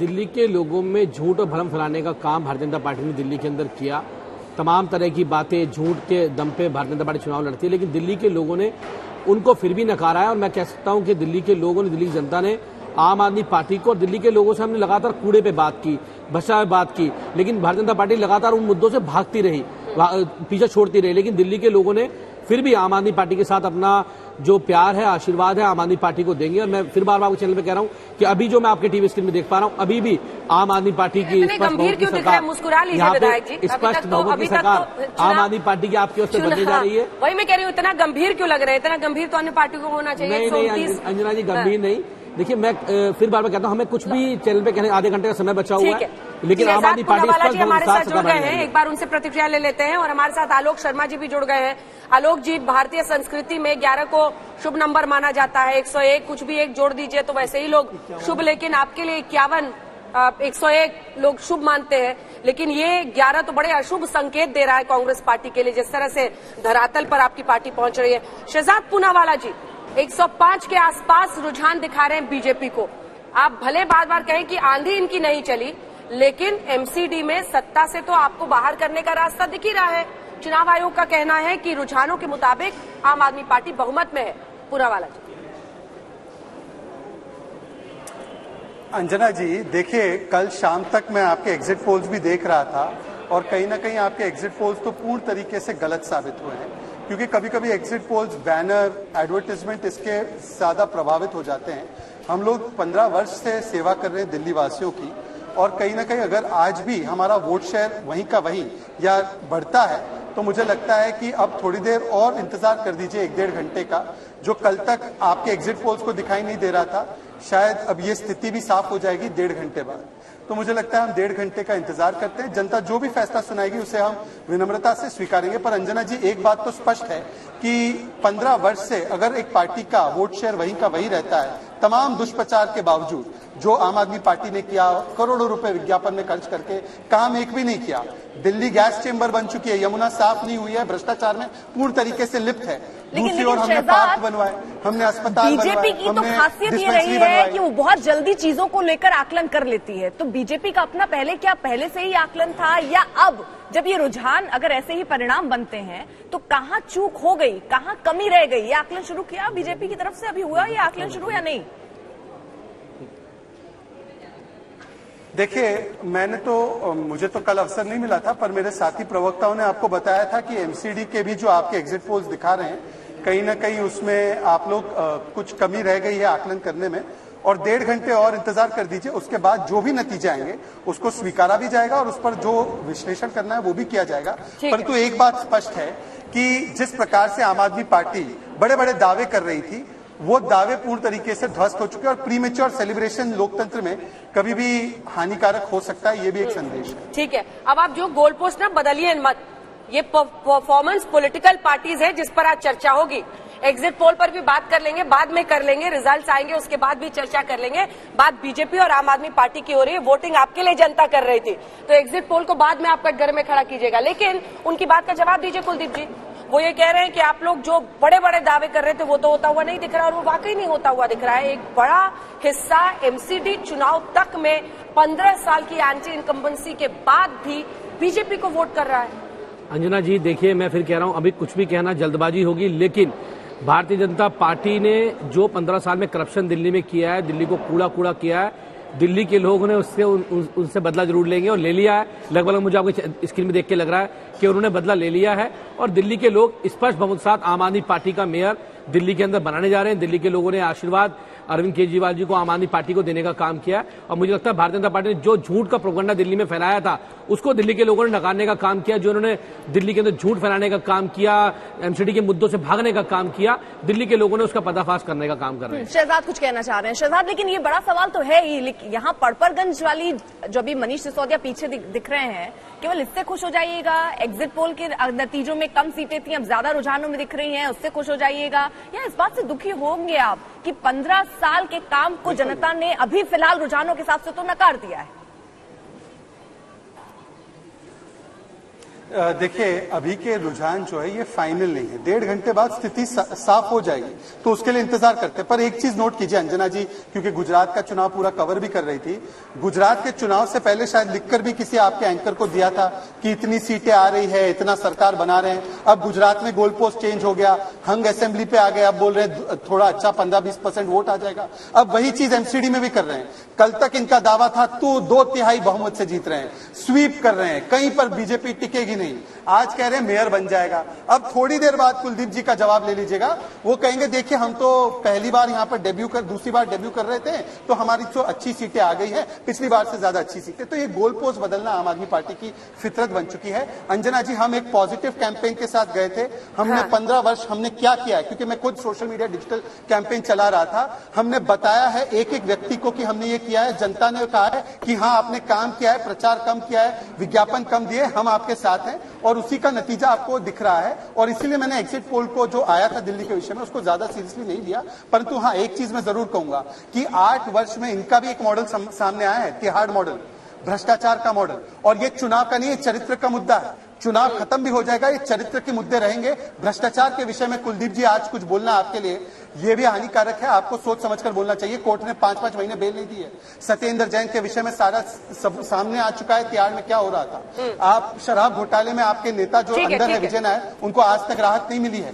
दिल्ली के लोगों में झूठ और भ्रम फैलाने का काम भारतीय जनता पार्टी ने दिल्ली के अंदर किया। तमाम तरह की बातें झूठ के दम पे भारतीय जनता पार्टी चुनाव लड़ती है, लेकिन दिल्ली के लोगों ने उनको फिर भी नकारा है। और मैं कह सकता हूं कि दिल्ली के लोगों ने, दिल्ली की जनता ने आम आदमी पार्टी को और दिल्ली के लोगों से हमने लगातार कूड़े पे बात की, भ्रष्टाचार पे बात की, लेकिन भारतीय जनता पार्टी लगातार उन मुद्दों से भागती रही, पीछे छोड़ती रही। लेकिन दिल्ली के लोगों ने फिर भी आम आदमी पार्टी के साथ अपना जो प्यार है, आशीर्वाद है, आम आददमी पार्टी को देंगे। और मैं फिर बार बार चैनल पे कह रहा हूं कि अभी जो मैं आपके टीवी स्क्रीन में देख पा रहा हूं, अभी भी आम आदमी पार्टी की स्पष्ट बहुमत की सरकार, यहाँ पे स्पष्ट बहुमत की सरकार आम आदमी पार्टी की आपकी ओर से बनने जा रही है। वही मैं कह रही हूँ, इतना गंभीर क्यों लग रहा है? इतना गंभीर तो अन्य पार्टियों को होना चाहिए। नहीं अंजना जी, गंभीर नहीं। देखिए, मैं फिर बार बार कहता हूं, हमें कुछ भी चैनल पे कहने आधे घंटे का समय बचा हुआ है, लेकिन आम आदमी पार्टी हमारे साथ जुड़ गए हैं। एक बार उनसे प्रतिक्रिया ले लेते हैं। और हमारे साथ आलोक शर्मा जी भी जुड़ गए हैं। आलोक जी, भारतीय संस्कृति में 11 को शुभ नंबर माना जाता है, 101 कुछ भी एक जोड़ दीजिए तो वैसे ही लोग शुभ, लेकिन आपके लिए 51 101 लोग शुभ मानते हैं, लेकिन ये 11 तो बड़े अशुभ संकेत दे रहा है कांग्रेस पार्टी के लिए, जिस तरह से धरातल पर आपकी पार्टी पहुंच रही है। शहजाद पूनावाला जी, 105 के आसपास रुझान दिखा रहे हैं बीजेपी को। आप भले बार बार कहें कि आंधी इनकी नहीं चली, लेकिन एमसीडी में सत्ता से तो आपको बाहर करने का रास्ता दिख ही रहा है। चुनाव आयोग का कहना है कि रुझानों के मुताबिक आम आदमी पार्टी बहुमत में है। पूनावाला जी। अंजना जी, देखिए, कल शाम तक मैं आपके एग्जिट पोल्स भी देख रहा था और कहीं ना कहीं आपके एग्जिट पोल्स तो पूर्ण तरीके से गलत साबित हुए हैं, क्योंकि कभी कभी एग्जिट पोल्स, बैनर, एडवर्टाइजमेंट इसके ज्यादा प्रभावित हो जाते हैं। हम लोग 15 वर्ष से सेवा कर रहे हैं दिल्ली वासियों की, और कहीं ना कहीं अगर आज भी हमारा वोट शेयर वहीं का वहीं या बढ़ता है तो मुझे लगता है कि अब थोड़ी देर और इंतजार कर दीजिए, 1-1.5 घंटे का, जो कल तक आपके एग्जिट पोल्स को दिखाई नहीं दे रहा था। शायद अब ये स्थिति भी साफ हो जाएगी 1.5 घंटे बाद। तो मुझे लगता है हम 1.5 घंटे का इंतजार करते हैं। जनता जो भी फैसला सुनाएगी उसे हम विनम्रता से स्वीकारेंगे। पर अंजना जी, एक बात तो स्पष्ट है कि 15 वर्ष से अगर एक पार्टी का वोट शेयर वहीं का वही रहता है, तमाम दुष्प्रचार के बावजूद, जो आम आदमी पार्टी ने किया, करोड़ों रुपए विज्ञापन में खर्च करके काम एक भी नहीं किया। दिल्ली गैस चेंबर बन चुकी है, यमुना साफ नहीं हुई है, भ्रष्टाचार में पूर्ण तरीके से लिप्त है। दूसरी ओर हमने पार्क बनवाए, हमने अस्पताल बनवाए। बीजेपी की तो खासियत ये रही है कि वो बहुत जल्दी चीजों को लेकर आकलन कर लेती है। तो बीजेपी का अपना पहले से ही आकलन था, या अब जब ये रुझान अगर ऐसे ही परिणाम बनते हैं तो कहाँ चूक हो गई, कहाँ कमी रह गई, ये आकलन शुरू किया बीजेपी की तरफ से? अभी हुआ ये आकलन शुरू या नहीं? देखिए, मुझे तो कल अवसर नहीं मिला था, पर मेरे साथी प्रवक्ताओं ने आपको बताया था कि एमसीडी के भी जो आपके एग्जिट पोल्स दिखा रहे हैं, कहीं ना कहीं उसमें आप लोग कुछ कमी रह गई है आकलन करने में। और 1.5 घंटे और इंतजार कर दीजिए, उसके बाद जो भी नतीजे आएंगे उसको स्वीकारा भी जाएगा और उस पर जो विश्लेषण करना है वो भी किया जाएगा। परंतु एक बात स्पष्ट है कि जिस प्रकार से आम आदमी पार्टी बड़े बड़े दावे कर रही थी, वो दावे पूर्ण तरीके से ध्वस्त हो चुके हैं। और प्रीमेच्योर सेलिब्रेशन लोकतंत्र में कभी भी हानिकारक हो सकता है, ये भी एक संदेश है। ठीक है, अब आप जो गोल पोस्ट ना बदलिए मत। ये परफॉर्मेंस पॉलिटिकल पार्टीज है जिस पर आज चर्चा होगी। एग्जिट पोल पर भी बात कर लेंगे, बाद में कर लेंगे, रिजल्ट्स आएंगे उसके बाद भी चर्चा कर लेंगे। बात बीजेपी और आम आदमी पार्टी की हो रही है। वोटिंग आपके लिए जनता कर रही थी, तो एग्जिट पोल को बाद में आप कटघरे में खड़ा कीजिएगा। लेकिन उनकी बात का जवाब दीजिए कुलदीप जी। वो ये कह रहे हैं कि आप लोग जो बड़े बड़े दावे कर रहे थे वो तो होता हुआ नहीं दिख रहा, और वो वाकई नहीं होता हुआ दिख रहा है। एक बड़ा हिस्सा एमसीडी चुनाव तक में 15 साल की एंटी इनकम्बेंसी के बाद भी बीजेपी को वोट कर रहा है। अंजना जी, देखिए, मैं फिर कह रहा हूं, अभी कुछ भी कहना जल्दबाजी होगी, लेकिन भारतीय जनता पार्टी ने जो 15 साल में करप्शन दिल्ली में किया है, दिल्ली को कूड़ा किया है, दिल्ली के लोगों ने उससे उनसे बदला जरूर लेंगे और ले लिया है। लगभग मुझे आपको स्क्रीन में देख के लग रहा है कि उन्होंने बदला ले लिया है। और दिल्ली के लोग स्पष्ट बहुमत के साथ आम आदमी पार्टी का मेयर दिल्ली के अंदर बनाने जा रहे हैं। दिल्ली के लोगों ने आशीर्वाद अरविंद केजरीवाल जी को, आम आदमी पार्टी को देने का काम किया। और मुझे लगता है भारतीय जनता पार्टी ने जो झूठ का प्रोपेगेंडा दिल्ली में फैलाया था उसको दिल्ली के लोगों ने नकारने का काम किया। जो उन्होंने दिल्ली के अंदर झूठ फैलाने का काम किया, एमसीडी के मुद्दों से भागने का काम किया, दिल्ली के लोगों ने उसका पर्दाफाश करने का काम कर रहे हैं। शहजाद कुछ कहना चाह रहे हैं। शहजाद, लेकिन ये बड़ा सवाल तो है ही, यहाँ पड़परगंज वाली जो अभी मनीष सिसोदिया पीछे दिख रहे हैं, केवल इससे खुश हो जाइएगा? एग्जिट पोल के नतीजों में कम सीटें थी, अब ज्यादा रुझानों में दिख रही हैं, उससे खुश हो जाइएगा? या इस बात से दुखी होंगे आप कि 15 साल के काम को जनता ने अभी फिलहाल रुझानों के हिसाब से तो नकार दिया है? देखिए, अभी के रुझान जो है ये फाइनल नहीं है। 1.5 घंटे बाद स्थिति साफ हो जाएगी, तो उसके लिए इंतजार करते हैं। पर एक चीज नोट कीजिए अंजना जी, क्योंकि गुजरात का चुनाव पूरा कवर भी कर रही थी, गुजरात के चुनाव से पहले शायद लिखकर भी किसी आपके एंकर को दिया था कि इतनी सीटें आ रही है, इतना सरकार बना रहे हैं। अब गुजरात में गोल पोस्ट चेंज हो गया, हंग असेंबली पे आ गए, अब बोल रहे हैं थोड़ा अच्छा 15-20% वोट आ जाएगा। अब वही चीज एमसीडी में भी कर रहे हैं। कल तक इनका दावा था तो 2/3 बहुमत से जीत रहे हैं, स्वीप कर रहे हैं, कहीं पर बीजेपी टिकेगी नहीं। आज कह रहे हैं मेयर बन जाएगा। अब थोड़ी देर बाद कुलदीप जी का जवाब ले लीजिएगा, वो कहेंगे देखिए हम तो पहली बार यहां पर दूसरी बार डेब्यू कर रहे थे, तो हमारी तो अच्छी सीटें आ गई है, पिछली बार से ज्यादा अच्छी सीटें। तो ये गोल पोस्ट बदलना आम आदमी पार्टी की फितरत बन चुकी है। अंजना जी, हम एक पॉजिटिव कैंपेन के साथ गए थे। हमने 15 वर्ष हमने क्या किया है, क्योंकि मैं खुद सोशल मीडिया डिजिटल कैंपेन चला रहा था, हमने बताया है एक एक व्यक्ति को कि हमने ये किया है। जनता ने कहा है कि हाँ आपने काम किया है, प्रचार कम किया है, विज्ञापन कम दिए, हम आपके साथ हैं, और उसी का नतीजा आपको दिख रहा है। और इसीलिए मैंने एग्जिट पोल को जो आया था दिल्ली के विषय में उसको ज्यादा सीरियसली नहीं लिया। परंतु हाँ, एक चीज मैं जरूर कहूंगा कि 8 वर्ष में इनका भी एक मॉडल सामने आया है, तिहाड़ मॉडल, भ्रष्टाचार का मॉडल। और ये चुनाव का नहीं, ये चरित्र का मुद्दा है। चुनाव खत्म भी हो जाएगा, ये चरित्र के मुद्दे रहेंगे। भ्रष्टाचार के विषय में कुलदीप जी आज कुछ बोलना आपके लिए ये भी हानिकारक है, आपको सोच समझकर बोलना चाहिए। कोर्ट ने 5-5 महीने बेल नहीं दी है। सत्येंद्र जैन के विषय में सारा सब सामने आ चुका है, तिहाड़ में क्या हो रहा था। आप शराब घोटाले में आपके नेता जो अंदर है विजय नायर, उनको आज तक राहत नहीं मिली है।